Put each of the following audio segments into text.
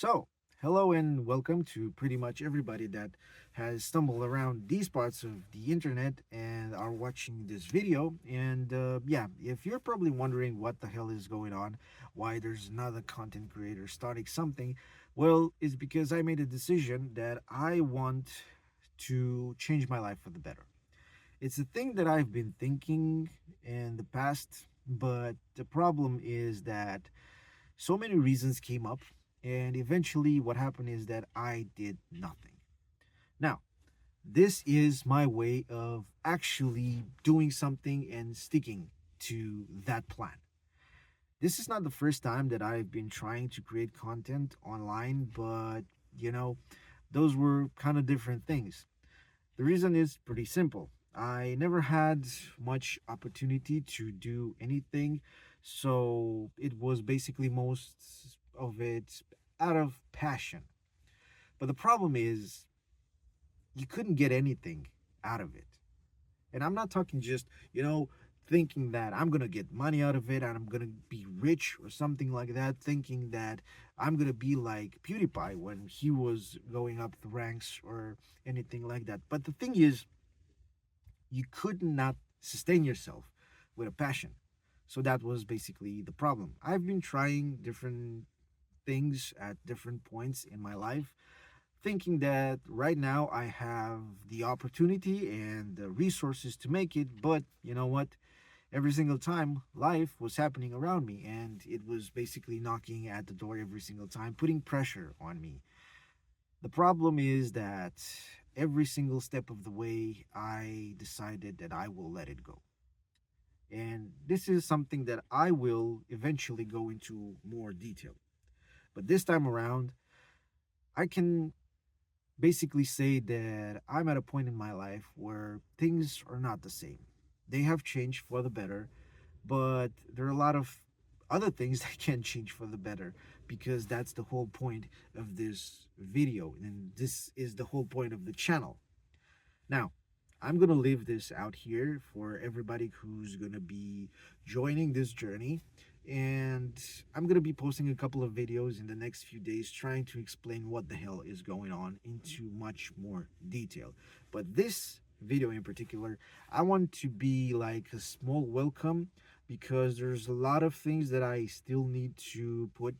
So, hello and welcome to pretty much everybody that has stumbled around these parts of the internet and are watching this video. And yeah, if you're probably wondering what the hell is going on, why there's another content creator starting something, well, it's because I made a decision that I want to change my life for the better. It's a thing that I've been thinking in the past, but the problem is that so many reasons came up, and eventually, what happened is that I did nothing. Now, this is my way of actually doing something and sticking to that plan. This is not the first time that I've been trying to create content online, but you know, those were kind of different things. The reason is pretty simple. I never had much opportunity to do anything, so it was basically most of it out of passion. But the problem is, you couldn't get anything out of it. And I'm not talking just, thinking that I'm going to get money out of it and I'm going to be rich or something like that, thinking that I'm going to be like PewDiePie when he was going up the ranks or anything like that. But the thing is, you could not sustain yourself with a passion. So that was basically the problem. I've been trying different things at different points in my life, thinking that right now I have the opportunity and the resources to make it. But you know what? Every single time life was happening around me, and it was basically knocking at the door every single time, putting pressure on me. The problem is that every single step of the way, I decided that I will let it go. And this is something that I will eventually go into more detail. But this time around, I can basically say that I'm at a point in my life where things are not the same. They have changed for the better, but there are a lot of other things that can change for the better, because that's the whole point of this video, and this is the whole point of the channel. Now, I'm going to leave this out here for everybody who's going to be joining this journey. And I'm going to be posting a couple of videos in the next few days trying to explain what the hell is going on into much more detail. But this video in particular, I want to be like a small welcome, because there's a lot of things that I still need to put,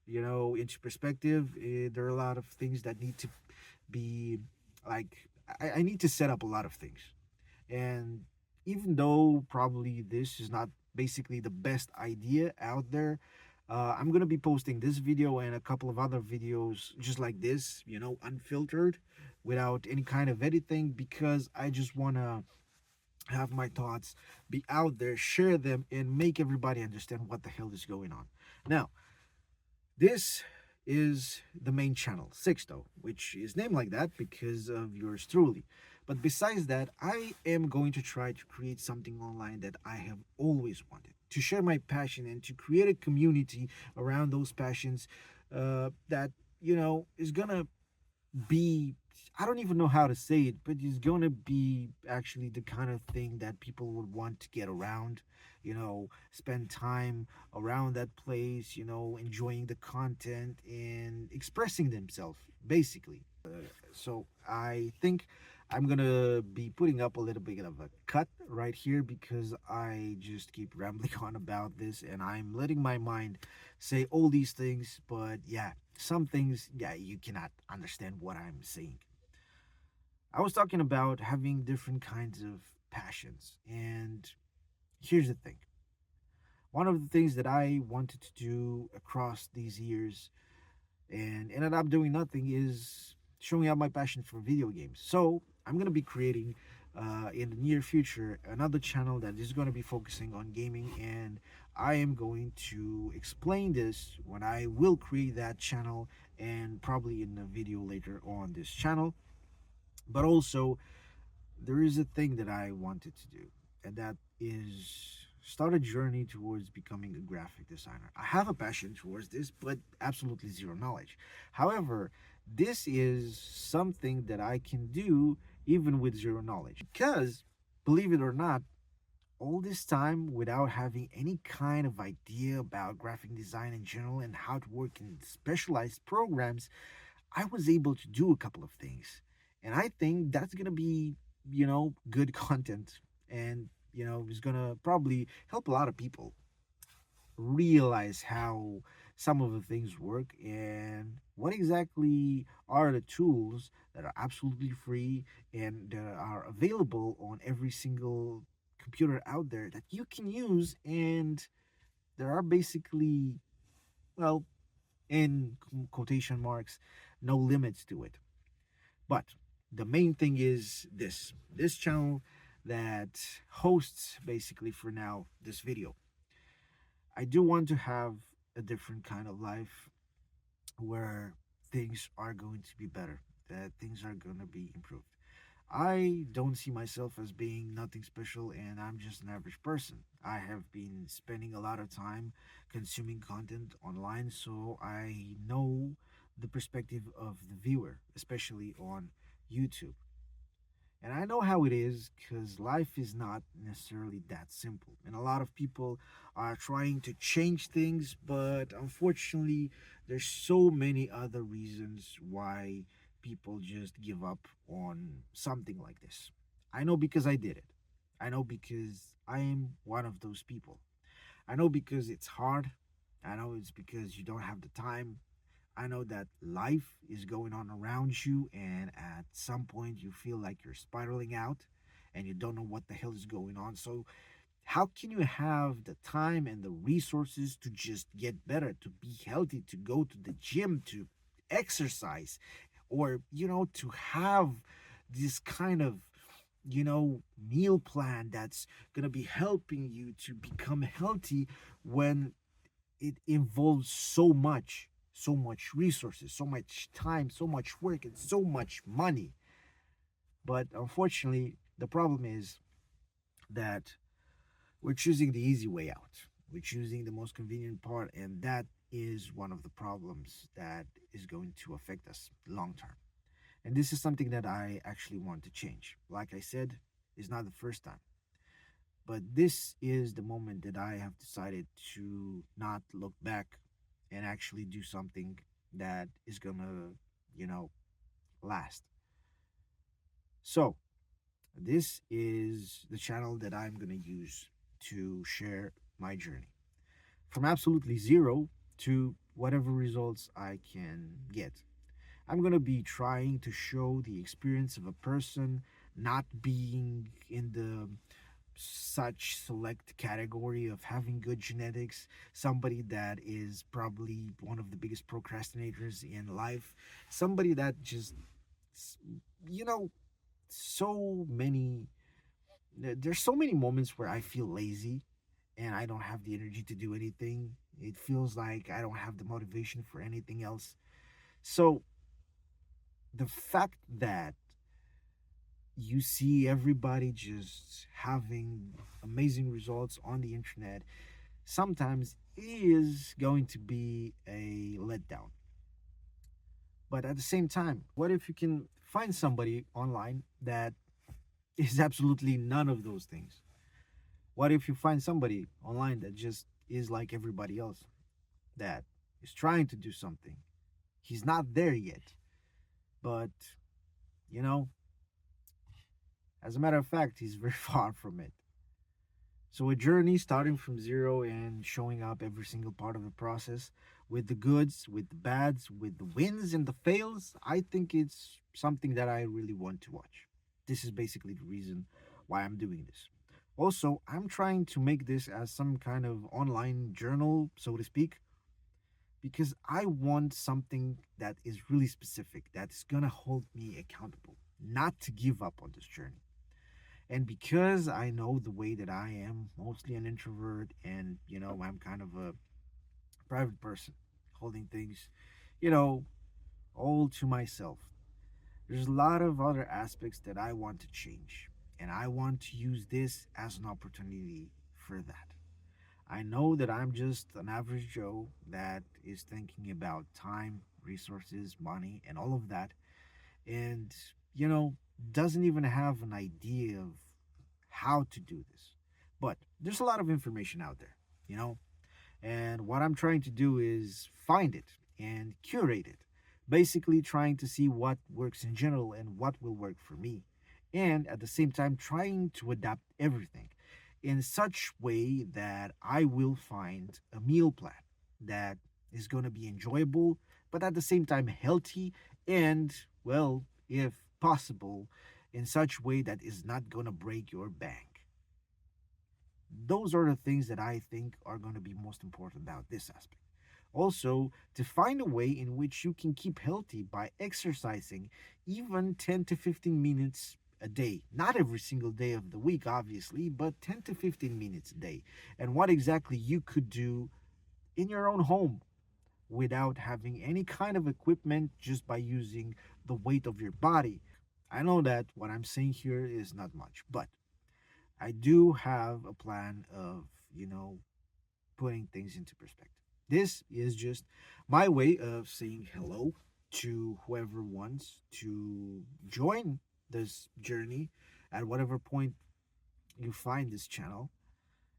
into perspective. There are a lot of things that need to be like, I need to set up a lot of things. And even though probably this is not basically the best idea out there, I'm going to be posting this video and a couple of other videos just like this, unfiltered, without any kind of editing, because I just want to have my thoughts be out there, share them, and make everybody understand what the hell is going on. Now, this is the main channel, Sixto, which is named like that because of yours truly. But besides that, I am going to try to create something online that I have always wanted, to share my passion and to create a community around those passions, that, is gonna be, I don't even know how to say it, but it's gonna be actually the kind of thing that people would want to get around, spend time around that place, enjoying the content and expressing themselves, basically. So I think I'm gonna be putting up a little bit of a cut right here, because I just keep rambling on about this and I'm letting my mind say all these things. But yeah, some things, yeah, you cannot understand what I'm saying. I was talking about having different kinds of passions, and here's the thing. One of the things that I wanted to do across these years and ended up doing nothing is showing out my passion for video games. So I'm going to be creating, in the near future, another channel that is going to be focusing on gaming, and I am going to explain this when I will create that channel, and probably in a video later on this channel. But also, there is a thing that I wanted to do, and that is start a journey towards becoming a graphic designer. I have a passion towards this, but absolutely zero knowledge. However, this is something that I can do even with zero knowledge, because, believe it or not, all this time without having any kind of idea about graphic design in general and how to work in specialized programs, I was able to do a couple of things. And I think that's going to be, good content, and, is going to probably help a lot of people realize how some of the things work and what exactly are the tools that are absolutely free and that are available on every single computer out there that you can use. And there are basically, well, in quotation marks, no limits to it. But the main thing is this channel that hosts basically for now this video. I do want to have a different kind of life where things are going to be better, that things are going to be improved. I don't see myself as being nothing special, and I'm just an average person. I have been spending a lot of time consuming content online, so I know the perspective of the viewer, especially on YouTube. And I know how it is because life is not necessarily that simple. And a lot of people are trying to change things, but unfortunately, there's so many other reasons why people just give up on something like this. I know because I did it. I know because I am one of those people. I know because it's hard. I know it's because you don't have the time. I know that life is going on around you, and at some point you feel like you're spiraling out and you don't know what the hell is going on. So, how can you have the time and the resources to just get better, to be healthy, to go to the gym, to exercise, or, to have this kind of, meal plan that's going to be helping you to become healthy when it involves so much resources, so much time, so much work, and so much money. But unfortunately, the problem is that we're choosing the easy way out. We're choosing the most convenient part, and that is one of the problems that is going to affect us long term. And this is something that I actually want to change. Like I said, it's not the first time. But this is the moment that I have decided to not look back and actually do something that is gonna, you know, last. So, this is the channel that I'm gonna use to share my journey from absolutely zero to whatever results I can get. I'm gonna be trying to show the experience of a person not being in the such select category of having good genetics, somebody that is probably one of the biggest procrastinators in life, somebody that just, you know, so many, there's so many moments where I feel lazy and I don't have the energy to do anything. It feels like I don't have the motivation for anything else. So the fact that you see everybody just having amazing results on the internet sometimes is going to be a letdown. But at the same time, what if you can find somebody online that is absolutely none of those things? What if you find somebody online that just is like everybody else, that is trying to do something? He's not there yet, but, you know, as a matter of fact, he's very far from it. So, a journey starting from zero and showing up every single part of the process with the goods, with the bads, with the wins and the fails, I think it's something that I really want to watch. This is basically the reason why I'm doing this. Also, I'm trying to make this as some kind of online journal, so to speak, because I want something that is really specific, that's gonna hold me accountable, not to give up on this journey. And because I know the way that I am, mostly an introvert, and, I'm kind of a private person, holding things, you know, all to myself, there's a lot of other aspects that I want to change. And I want to use this as an opportunity for that. I know that I'm just an average Joe that is thinking about time, resources, money, and all of that, and, you know, doesn't even have an idea of how to do this. But there's a lot of information out there, you know? And what I'm trying to do is find it and curate it. Basically, trying to see what works in general and what will work for me. And at the same time, trying to adapt everything in such way that I will find a meal plan that is going to be enjoyable, but at the same time healthy and, well, if possible, in such way that is not going to break your bank. Those are the things that I think are going to be most important about this aspect. Also, to find a way in which you can keep healthy by exercising even 10 to 15 minutes a day. Not every single day of the week, obviously, but 10 to 15 minutes a day. And what exactly you could do in your own home without having any kind of equipment, just by using the weight of your body. I know that what I'm saying here is not much, but I do have a plan of, putting things into perspective. This is just my way of saying hello to whoever wants to join this journey at whatever point you find this channel.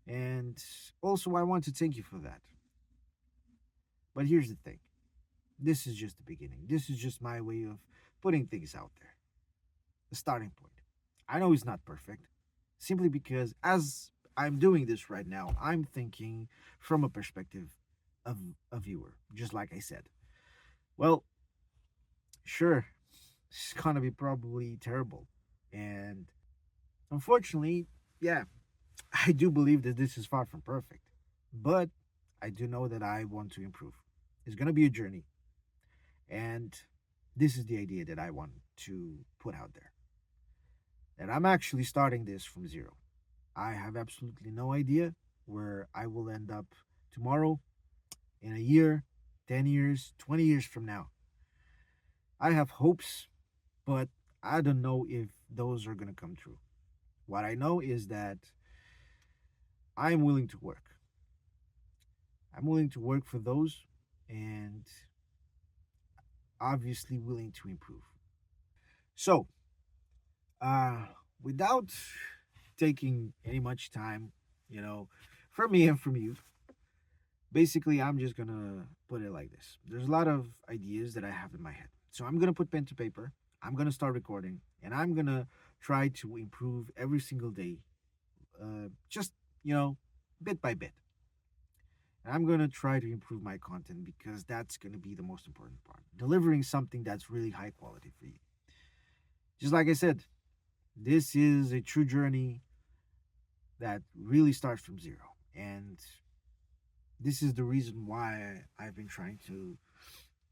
And also, I want to thank you for that. But here's the thing, this is just the beginning. This is just my way of putting things out there, the starting point. I know it's not perfect, simply because as I'm doing this right now, I'm thinking from a perspective of a viewer, just like I said. Well, sure, it's gonna be probably terrible. And unfortunately, yeah, I do believe that this is far from perfect. But I do know that I want to improve. It's gonna be a journey. And this is the idea that I want to put out there. That I'm actually starting this from zero. I have absolutely no idea where I will end up tomorrow, in a year, 10 years, 20 years from now. I have hopes, but I don't know if those are going to come true. What I know is that I'm willing to work. I'm willing to work for those and obviously willing to improve. So, uh, without taking any much time, you know, from me and from you, basically, I'm just gonna put it like this. There's a lot of ideas that I have in my head. So I'm gonna put pen to paper. I'm gonna start recording, and I'm gonna try to improve every single day, just bit by bit. And I'm gonna try to improve my content because that's gonna be the most important part. Delivering something that's really high quality for you. Just like I said, this is a true journey that really starts from zero, and this is the reason why I've been trying to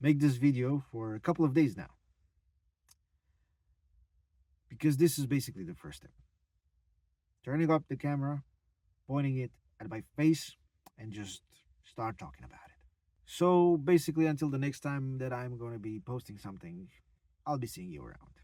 make this video for a couple of days now. Because this is basically the first step. Turning up the camera, pointing it at my face, and just start talking about it. So basically, until the next time that I'm going to be posting something, I'll be seeing you around.